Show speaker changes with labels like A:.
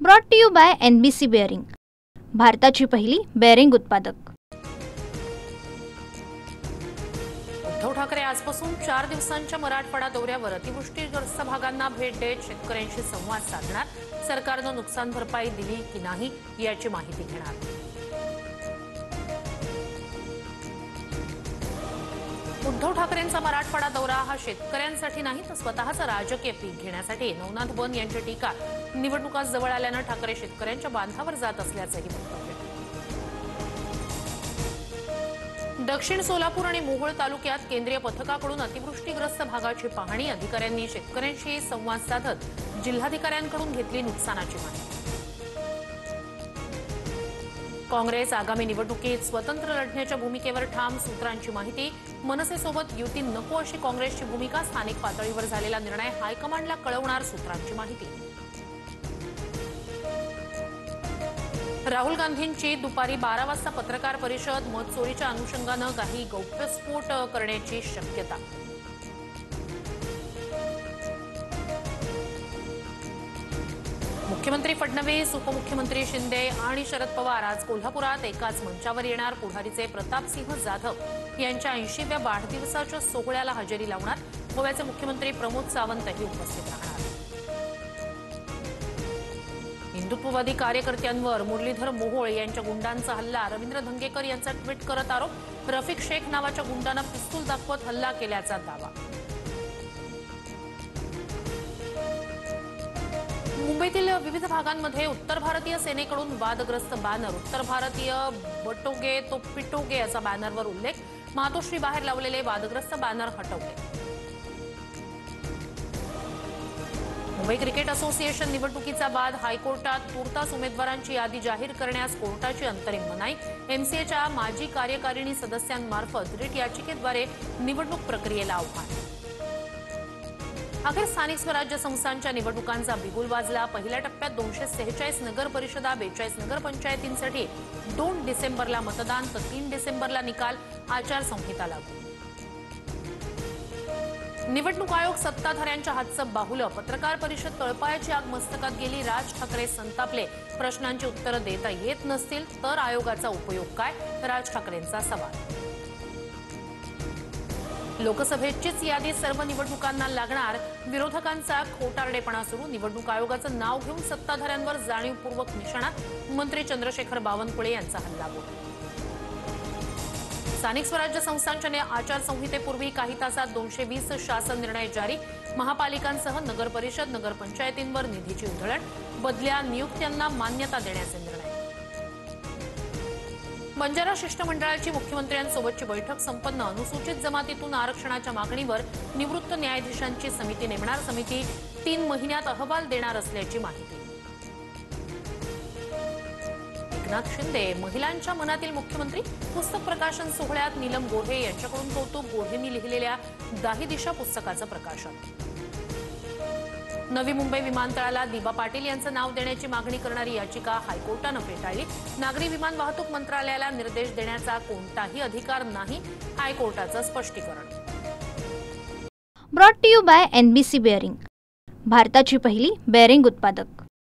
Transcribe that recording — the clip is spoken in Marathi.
A: Brought to you by NBC bearing, भारताची पहिली बेअरिंग उत्पादक।
B: उद्धव ठाकरे आजपासून 4 दिवसांच्या मराठवाडा दौऱ्यावर अतिवृष्टीग्रस्त भागांना भेट देत शेतकऱ्यांशी संवाद साधणार। सरकारने नुकसान भरपाई दिली की नाही याची माहिती घेणार। उद्धव ठाकरेंचा मराठवाडा दौरा हा शेतकऱ्यांसाठी नाही तर स्वतःचं राजकीय पीक घेण्यासाठी। नवनाथ बन यांची टीका, निवडणुका जवळ आल्याने ठाकरे शेतकऱ्यांच्या बांधावर जात असल्याचंही वक्तव्य। दक्षिण सोलापूर आणि मोहोळ तालुक्यात केंद्रीय पथकाकडून अतिवृष्टीग्रस्त भागाची पाहणी। अधिकाऱ्यांनी शेतकऱ्यांशी संवाद साधत जिल्हाधिकाऱ्यांकडून घेतली नुकसानाची माहिती। काँग्रेस आगामी निवडणुकीत स्वतंत्र लढण्याच्या भूमिकेवर ठाम, सूत्रांची माहिती। मनसेसोबत युती नको अशी काँग्रेसची भूमिका, स्थानिक पातळीवर झालेला निर्णय हायकमांडला कळवणार, सूत्रांची माहिती। राहुल गांधींची दुपारी 12 वाजता पत्रकार परिषद, मत चोरीच्या अनुषंगानं काही गौप्यस्फोट करण्याची शक्यता। मुख्यमंत्री फडणवीस, उपमुख्यमंत्री शिंदे आणि शरद पवार आज कोल्हापुरात एकाच मंचावर येणार। पुढारीचे प्रतापसिंह जाधव यांच्या 80व्या वाढदिवसाच्या सोहळ्याला हजेरी लावणार। गोव्याचे मुख्यमंत्री प्रमोद सावंतही उपस्थित राहणार। हिंदुत्ववादी कार्यकर्त्यांवर मुरलीधर मोहोळ यांच्या गुंडांचा हल्ला, रवींद्र धंगेकर यांचा ट्विट करत आरोप। रफिक शेख नावाच्या गुंडानं पिस्तूल दाखवत हल्ला केल्याचा दावा। मुंबईतील विविध भागांमध्ये उत्तर भारतीय सेनेकडून वादग्रस्त बॅनर। उत्तर भारतीय बटोगे तो पिटोगे असा बॅनरवर उल्लेख। मातोश्री बाहेर लावलेले वादग्रस्त बॅनर हटवले। मुंबई क्रिकेट असोसिएशन निवडणुकीचा वाद, हायकोर्टात तुर्तास उमेदवारांची यादी जाहीर करण्यास कोर्टाची अंतरिम मनाई। MCAच्या माजी कार्यकारिणी सदस्यांमार्फत रिट याचिकेद्वारे निवडणूक प्रक्रियेला आव्हान। अखेर स्थानिक स्वराज्य संस्थांच्या निवडणुकांचा बिगुल वाजला। पहिल्या टप्प्यात 246 नगर परिषदा, 42 नगरपंचायतींसाठी 2 डिसेंबरला मतदान तर 3 डिसेंबरला निकाल। आचारसंहिता लागू। निवडणूक आयोग सत्ताधाऱ्यांच्या हातचं बाहुलं, पत्रकार परिषद तळपायाची आग मस्तकात गेली। राज ठाकरे संतापले, प्रश्नांची उत्तरं देता येत नसतील तर आयोगाचा उपयोग काय, राज ठाकरेंचा सवाल। लोकसभेचीच यादी सर्व निवडणुकांना लागणार, विरोधकांचा खोटारडेपणा सुरू। निवडणूक आयोगाचं नाव घेऊन सत्ताधाऱ्यांवर जाणीवपूर्वक निशाणा, मंत्री चंद्रशेखर बावनकुळे यांचा हल्लाबोल। स्थानिक स्वराज्य संस्थांच्या आचारसंहितेपूर्वी काही तासात 220 शासन निर्णय जारी। महापालिकांसह नगरपरिषद, नगरपंचायतींवर निधीची उधळण, बदल्या नियुक्त्यांना मान्यता देण्याचे निर्णय। बंजारा शिष्टमंडळाची मुख्यमंत्र्यांसोबतची बैठक संपन्न। अनुसूचित जमातीतून आरक्षणाच्या मागणीवर निवृत्त न्यायाधीशांची समिती नेमणार। समिती 3 महिन्यात अहवाल देणार असल्याची माहिती। एकनाथ शिंदे महिलांच्या मनातील मुख्यमंत्री, पुस्तक प्रकाशन सोहळ्यात नीलम गोऱ्हे यांच्याकडून कौतुक। गोऱ्हेंनी लिहिलेल्या 10 दिशा पुस्तकाचं प्रकाशन। नवी मुंबई विमानतळाला दिबा पाटील यांचं नाव देण्याची मागणी करणारी याचिका हायकोर्टानं फेटाळली। नागरी विमान वाहतूक मंत्रालयाला निर्देश देण्याचा कोणताही अधिकार नाही, हायकोर्टाचं स्पष्टीकरण।
A: Brought to you by NBC bearing, भारताची पहिली बेअरिंग उत्पादक।